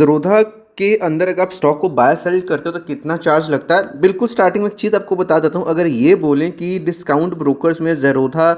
ज़रोधा के अंदर अगर आप स्टॉक को बाय सेल करते हो तो कितना चार्ज लगता है? बिल्कुल स्टार्टिंग में एक चीज़ आपको बता देता हूँ। अगर ये बोलें कि डिस्काउंट ब्रोकर्स में ज़रोधा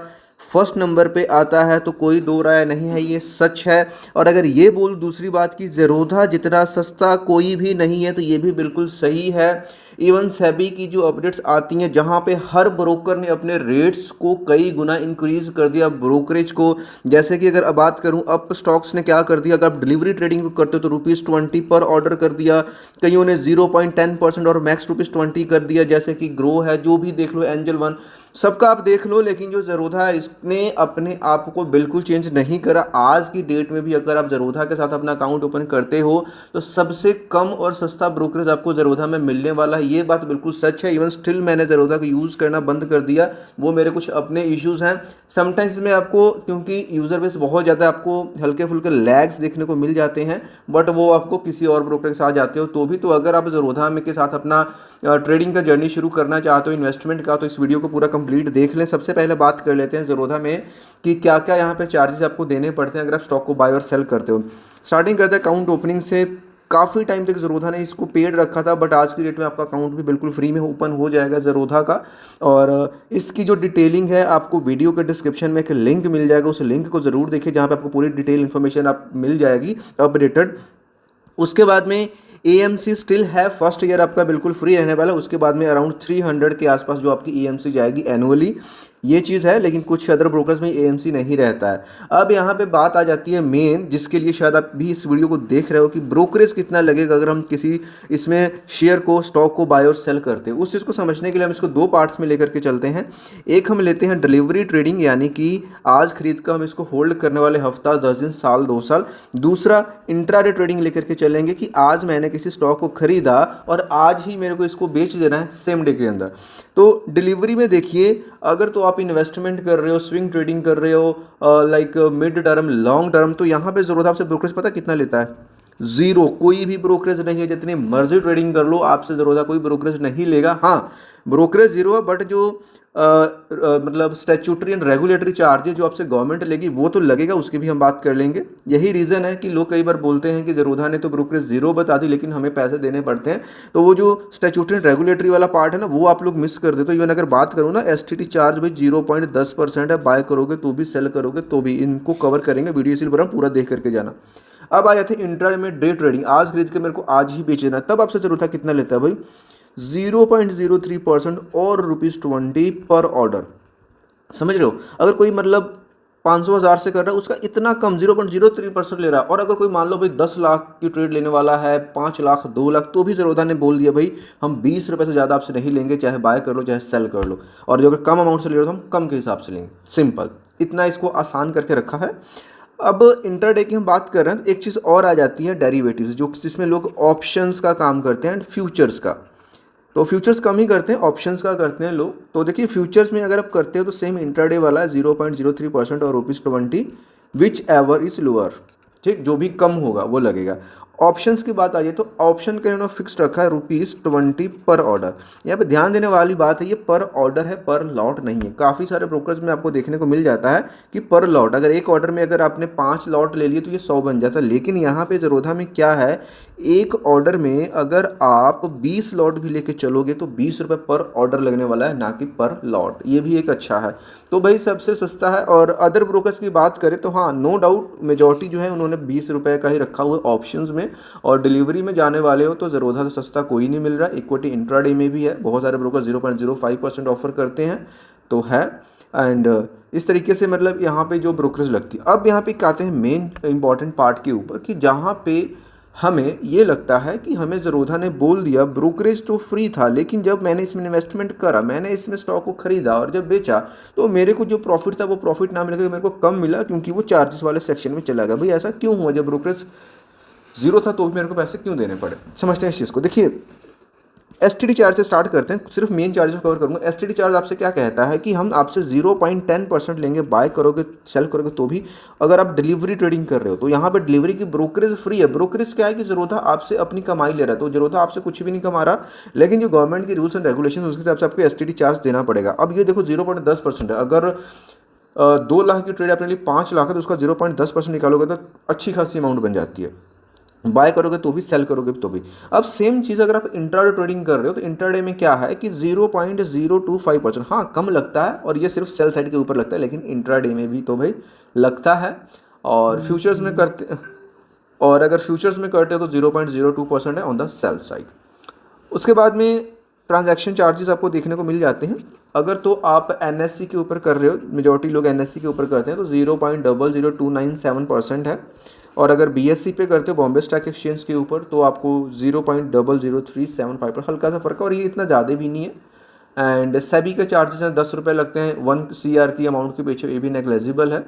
फर्स्ट नंबर पे आता है तो कोई दो राय नहीं है, ये सच है। और अगर ये बोल दूसरी बात कि ज़रोधा जितना सस्ता कोई भी नहीं है तो ये भी बिल्कुल सही है। इवन सेबी की जो अपडेट्स आती हैं जहाँ पे हर ब्रोकर ने अपने रेट्स को कई गुना इंक्रीज कर दिया ब्रोकरेज को। जैसे कि अगर अब बात करूं, अप स्टॉक्स ने क्या कर दिया, अगर आप डिलीवरी ट्रेडिंग करते हो तो ₹20 पर ऑर्डर कर दिया। कईयों ने 0.10% और मैक्स ₹20 कर दिया, जैसे कि ग्रो है, जो भी देख लो, एंजल वन, सबका आप देख लो। लेकिन जो ज़रोधा है इसने अपने आप को बिल्कुल चेंज नहीं करा। आज की डेट में भी अगर आप ज़रोधा के साथ अपना अकाउंट ओपन करते हो तो सबसे कम और सस्ता ब्रोकरेज आपको ज़रोधा में मिलने वाला है, ये बात बिल्कुल सच है। इवन स्टिल मैंने ज़रोधा को यूज़ करना बंद कर दिया, वो मेरे कुछ अपने इश्यूज़ हैं। समटाइम्स में आपको, क्योंकि यूज़र बेस बहुत ज़्यादा, आपको हल्के फुल्के लैग्स देखने को मिल जाते हैं, बट वो आपको किसी और ब्रोकर के साथ जाते हो तो भी। तो अगर आप ज़रोधा में के साथ अपना ट्रेडिंग का जर्नी शुरू करना चाहते हो इन्वेस्टमेंट का, तो इस वीडियो को पूरा कंप्लीट देख लें। सबसे पहले बात कर लेते हैं ज़रोधा में कि क्या क्या यहाँ पे चार्जेस आपको देने पड़ते हैं अगर आप स्टॉक को बाय और सेल करते हो। स्टार्टिंग करते हैं अकाउंट ओपनिंग से। काफ़ी टाइम तक ज़रोधा ने इसको पेड रखा था, बट आज की डेट में आपका अकाउंट भी बिल्कुल फ्री में ओपन हो जाएगा ज़रोधा का। और इसकी जो डिटेलिंग है आपको वीडियो के डिस्क्रिप्शन में एक लिंक मिल जाएगा, उस लिंक को ज़रूर देखिए जहाँ पे आपको पूरी डिटेल इन्फॉर्मेशन आप मिल जाएगी अपडेटेड। उसके बाद में AMC स्टिल है, फर्स्ट ईयर आपका बिल्कुल फ्री रहने वाला है। उसके बाद में अराउंड 300 के आसपास जो आपकी AMC जाएगी एनुअली, ये चीज़ है। लेकिन कुछ अदर ब्रोकर्स में AMC नहीं रहता है। अब यहाँ पे बात आ जाती है मेन, जिसके लिए शायद आप भी इस वीडियो को देख रहे हो, कि ब्रोकरेज कितना लगेगा अगर हम किसी इसमें शेयर को, स्टॉक को बाय और सेल करते हैं। उस चीज़ को समझने के लिए हम इसको दो पार्ट्स में लेकर के चलते हैं। एक हम लेते हैं डिलीवरी ट्रेडिंग, यानी कि आज खरीद कर हम इसको होल्ड करने वाले हफ्ता, 10 दिन, साल, 2 साल। दूसरा इंट्राडे ट्रेडिंग लेकर के चलेंगे कि आज मैंने किसी स्टॉक को खरीदा और आज ही मेरे को इसको बेच देना है सेम डे के अंदर। तो डिलीवरी में देखिए, अगर तो आप इन्वेस्टमेंट कर रहे हो, स्विंग ट्रेडिंग कर रहे हो, like mid term, long term, तो यहाँ पे ज़रूरत आपसे ब्रोकरेज पता कितना लेता है? ज़ीरो। कोई भी ब्रोकरेज नहीं है, जितनी मर्जी ट्रेडिंग कर लो आपसे ज़रूरत कोई ब्रोकरेज नहीं लेगा। हाँ, ब्रोकरेज ज़ीरो है, बट जो मतलब स्टैट्यूटरी एंड रेगुलेटरी चार्जेज जो आपसे गवर्नमेंट लेगी वो तो लगेगा, उसकी भी हम बात कर लेंगे। यही रीज़न है कि लोग कई बार बोलते हैं कि ज़रोधा ने तो ब्रोकरेज ज़ीरो बता दी लेकिन हमें पैसे देने पड़ते हैं। तो वो जो स्टैट्यूटरी एंड रेगुलेटरी वाला पार्ट है ना, वो आप लोग मिस कर देते हो। इवन अगर बात करूँ ना, STT चार्ज भाई 0.10% है, बाय करोगे तो भी, सेल करोगे तो भी। इनको कवर करेंगे वीडियो, इसलिए बोल पूरा देख करके जाना। अब आ जाते हैं इंट्राडे में डे ट्रेडिंग। आज खरीद के मेरे को आज ही बेच देना, तब आपसे ज़रूरत कितना लेता है भाई? 0.03% और ₹20 पर ऑर्डर। समझ रहे हो? अगर कोई मतलब 500,000 से कर रहा है, उसका इतना कम 0.03% ले रहा है। और अगर कोई मान लो भाई 10 लाख की ट्रेड लेने वाला है, 5 लाख, 2 लाख, तो भी ज़रोधा ने बोल दिया भाई हम ₹20 से ज़्यादा आपसे नहीं लेंगे, चाहे बाय कर लो चाहे सेल कर लो। और जो अगर कम अमाउंट से ले रहे हो तो हम कम के हिसाब से लेंगे। सिंपल, इतना इसको आसान करके रखा है। अब इंटरडे की हम बात कर रहे हैं तो एक चीज़ और आ जाती है डेरिवेटिव्स, जो जिसमें लोग ऑप्शंस का काम करते हैं एंड फ्यूचर्स का। तो फ्यूचर्स कम ही करते हैं, ऑप्शंस का करते हैं लोग। तो देखिए, फ्यूचर्स में अगर आप करते हो तो सेम इंट्राडे वाला 0.03% और ₹20 विच एवर इज लोअर। ठीक, जो भी कम होगा वो लगेगा। ऑप्शंस की बात आ जाए तो ऑप्शन का इन्होंने फिक्स रखा है ₹20 पर ऑर्डर। यहाँ पे ध्यान देने वाली बात है, ये पर ऑर्डर है, पर लॉट नहीं है। काफ़ी सारे ब्रोकर्स में आपको देखने को मिल जाता है कि पर लॉट, अगर एक ऑर्डर में अगर आपने 5 लॉट ले लिए तो ये 100 बन जाता है। लेकिन यहाँ पे ज़रोधा में क्या है, एक ऑर्डर में अगर आप 20 लॉट भी लेके चलोगे तो ₹20 पर ऑर्डर लगने वाला है, ना कि पर लॉट। ये भी एक अच्छा है। तो भाई सबसे सस्ता है। और अदर ब्रोकर्स की बात करें तो हाँ, नो डाउट मेजॉरिटी जो है उन्होंने ₹20 का ही रखा हुआ है ऑप्शंस में। और डिलीवरी में जाने वाले हो तो ज़रोधा से सस्ता कोई नहीं मिल रहा। इक्विटी इंट्राडे में भी है, बहुत सारे ब्रोकर 0.05% ऑफर करते हैं, तो है। एंड इस तरीके से मतलब यहाँ पे जो ब्रोकरेज लगती है। अब यहाँ पे आते हैं मेन इंपॉर्टेंट पार्ट के ऊपर, कि जहाँ पे हमें ये लगता है कि हमें ज़रोधा ने बोल दिया ब्रोकरेज तो फ्री था, लेकिन जब मैंने इसमें इन्वेस्टमेंट करा, मैंने इसमें स्टॉक को खरीदा और जब बेचा तो मेरे को जो प्रॉफिट था वो प्रॉफिट ना मिलकर मेरे को कम मिला, क्योंकि वो चार्जेस वाले सेक्शन में चला गया। भाई ऐसा क्यों हुआ? जब ब्रोकरेज ज़ीरो था तो भी मेरे को पैसे क्यों देने पड़े? समझते हैं इस चीज़ को। देखिए, STT चार्ज से स्टार्ट करते हैं, सिर्फ मेन चार्जेस कवर करूंगा। STT चार्ज आपसे क्या कहता है कि हम आपसे 0.10% लेंगे, बाय करोगे, सेल करोगे तो भी, अगर आप डिलीवरी ट्रेडिंग कर रहे हो तो यहाँ पे डिलीवरी की ब्रोकरेज फ्री है। ब्रोकरेज क्या है कि ज़रोधा आपसे अपनी कमाई ले रहा है, तो ज़रोधा आपसे कुछ भी नहीं कमा रहा, लेकिन जो गवर्नमेंट की रूल्स एंड रेगुलेशन उसके हिसाब से आपको STT चार्ज देना पड़ेगा। अब ये देखो 0.10% है। अगर 2 लाख की ट्रेड आपने ली, 5 लाख है, तो उसका 0.10% निकालोगे तो अच्छी खासी अमाउंट बन जाती है। बाय करोगे तो भी, सेल करोगे तो भी। अब सेम चीज़ अगर आप इंट्राडे ट्रेडिंग कर रहे हो तो इंट्राडे में क्या है कि 0.025%, हाँ कम लगता है और ये सिर्फ सेल साइड के ऊपर लगता है, लेकिन इंट्राडे में भी तो भाई लगता है। और फ्यूचर्स में करते, और अगर फ्यूचर्स में करते हो तो 0.02% है ऑन द सेल साइड। उसके बाद में ट्रांजैक्शन चार्जेस आपको देखने को मिल जाते हैं। अगर तो आप एनएससी के ऊपर कर रहे हो, मेजॉरिटी लोग एनएससी के ऊपर करते हैं, तो 0.00297% है। और अगर बीएससी पे करते हो, बॉम्बे स्टॉक एक्सचेंज के ऊपर, तो आपको 0.00375 पर हल्का सा फर्क है, और ये इतना ज़्यादा भी नहीं है। एंड सेबी के चार्जेस हैं 10 रुपये लगते हैं 1 CR की अमाउंट के पीछे, ये भी नेग्लेजिबल है।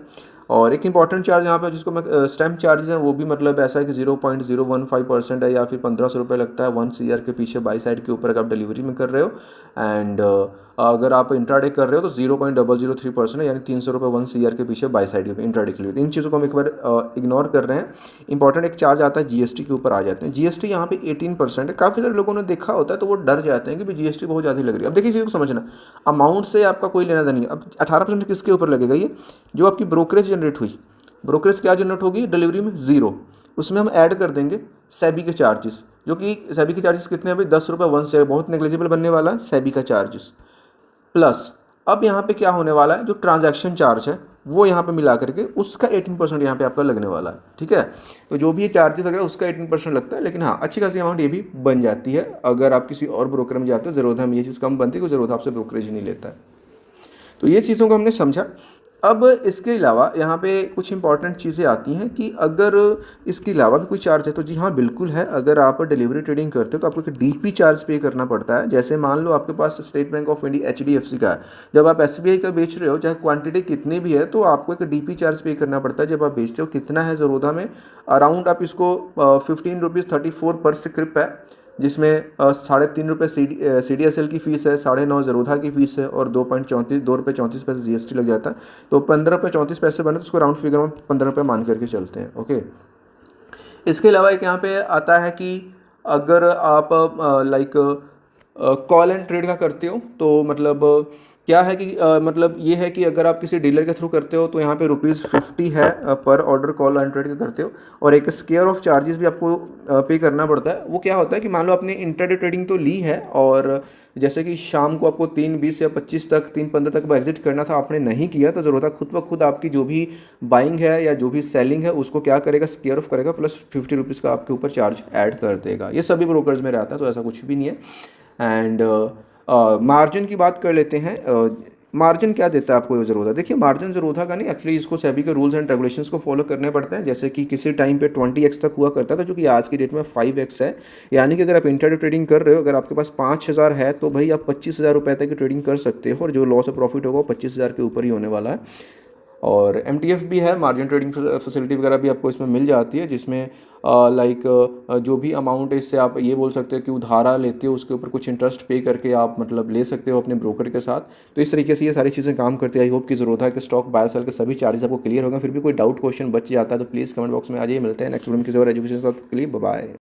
और एक इंपॉर्टेंट चार्ज यहाँ पे जिसको मैं स्टैम्प चार्जेस हैं, वो भी मतलब ऐसा है कि 0.015% है, या फिर 1500 रुपये लगता है 1 CR के पीछे बाई साइड के ऊपर अगर आप डिलीवरी में कर रहे हो। एंड अगर आप इंट्राडे कर रहे हो तो 0.003% है, यानी 300 रुपये 1 CR के पीछे बाई साइड के इंट्राडे के लिए। इन चीज़ों को हम एक बार इग्नोर कर रहे हैं। इंपॉर्टेंट एक चार्ज आता है जीएसटी के ऊपर आ जाते हैं। जीएसटी यहाँ पे 18% है। काफ़ी सारे लोगों ने देखा होता है तो वो डर जाते हैं कि भाई जीएसटी बहुत ज़्यादा लग रही है। अब देखिए चीज़ को समझना, अमाउंट से आपका कोई लेना देना नहीं है। अब 18% किसके ऊपर लगेगा? ये जो आपकी ब्रोकरेज जनरेट हुई, ब्रोकरेज क्या जनरेट होगी डिलीवरी में? ज़ीरो। उसमें हम ऐड कर देंगे सेबी के चार्जेस, जो कि सेबी के चार्जेस कितने हैं भाई? 10 रुपये 1 CR, बहुत नेग्लिजिबल बनने वाला है सेबी का चार्जेस। प्लस अब यहाँ पे क्या होने वाला है, जो ट्रांजैक्शन चार्ज है वो यहाँ पे मिला करके उसका 18% यहाँ पे आपका लगने वाला है। ठीक है, तो जो भी ये चार्जेस वगैरह उसका 18% लगता है, लेकिन हाँ अच्छी खासी अमाउंट ये भी बन जाती है। अगर आप किसी और ब्रोकर में जाते हो, ज़रूरत है, हम ये चीज़ कम बनती है कि ज़रूरत आपसे ब्रोकरेज ही नहीं लेता है। तो ये चीज़ों को हमने समझा। अब इसके अलावा यहाँ पे कुछ इंपॉर्टेंट चीज़ें आती हैं कि अगर इसके अलावा भी कोई चार्ज है तो जी हाँ बिल्कुल है। अगर आप डिलीवरी ट्रेडिंग करते हो तो आपको एक डीपी चार्ज पे करना पड़ता है। जैसे मान लो आपके पास State Bank of India HDFC का है, जब आप SBI का बेच रहे हो, चाहे क्वांटिटी कितनी भी है, तो आपको एक डीपी चार्ज पे करना पड़ता है। जब आप बेचते हो कितना है ज़रोधा में, अराउंड आप इसको 15 रुपीज़ 34 पर स्क्रिप है, जिसमें 3.5 रुपये CDSL की फ़ीस है, 9.5 ज़रोधा की फ़ीस है, और 2.34 GST लग जाता है। तो 15 रुपये 34 पैसे बने, तो उसको राउंड फिगर में 15 रुपये मान करके चलते हैं। ओके, इसके अलावा एक यहाँ पे आता है कि अगर आप लाइक कॉल एंड ट्रेड का करते हो, तो मतलब क्या है कि मतलब ये है कि अगर आप किसी डीलर के थ्रू करते हो तो यहाँ पे ₹50 है पर ऑर्डर कॉल एंड ट्रेड का करते हो। और एक स्केयर ऑफ चार्जेस भी आपको पे करना पड़ता है। वो क्या होता है कि मान लो आपने इंट्राडे ट्रेडिंग तो ली है, और जैसे कि शाम को आपको 3:20 या 25 तक, 3:15 तक एग्जिट करना था, आपने नहीं किया, तो ज़रूरत है खुद ब खुद आपकी जो भी बाइंग है या जो भी सेलिंग है उसको क्या करेगा, स्केयर ऑफ करेगा, प्लस ₹50 का आपके ऊपर चार्ज ऐड कर देगा। ये सभी ब्रोकर्स में रहता है, तो ऐसा कुछ भी नहीं है। एंड मार्जिन की बात कर लेते हैं। मार्जिन क्या देता है आपको ज़रोधा? देखिए मार्जिन ज़रोधा का नहीं, एक्चुअली इसको सेबी के रूल्स एंड रेगुलेशंस को फॉलो करने पड़ते हैं। जैसे कि किसी टाइम पे 20x तक हुआ करता था, जो कि आज की डेट में 5x है। यानी कि अगर आप इंट्राडे ट्रेडिंग कर रहे हो, अगर आपके पास 5,000 है, तो भाई आप 25,000 रुपये तक की ट्रेडिंग कर सकते हो, और जो लॉस और प्रॉफिट होगा वो 25,000 के ऊपर ही होने वाला है। और MTF भी है, मार्जिन ट्रेडिंग फैसिलिटी वगैरह भी आपको इसमें मिल जाती है, जिसमें लाइक जो भी अमाउंट है, इससे आप ये बोल सकते हो कि उधारा लेते हो, उसके ऊपर कुछ इंटरेस्ट पे करके आप मतलब ले सकते हो अपने ब्रोकर के साथ। तो इस तरीके से ये सारी चीज़ें काम करती है। आई होप की ज़रूरत है कि स्टॉक बाय सेल के सभी चार्जेस आपको क्लियर होगा। फिर भी कोई डाउट क्वेश्चन बच जाता है तो प्लीज़ कमेंट बॉक्स में आ जाइए। मिलते हैं नेक्स्ट वीडियो में किसी और एजुकेशन के लिए। बाय।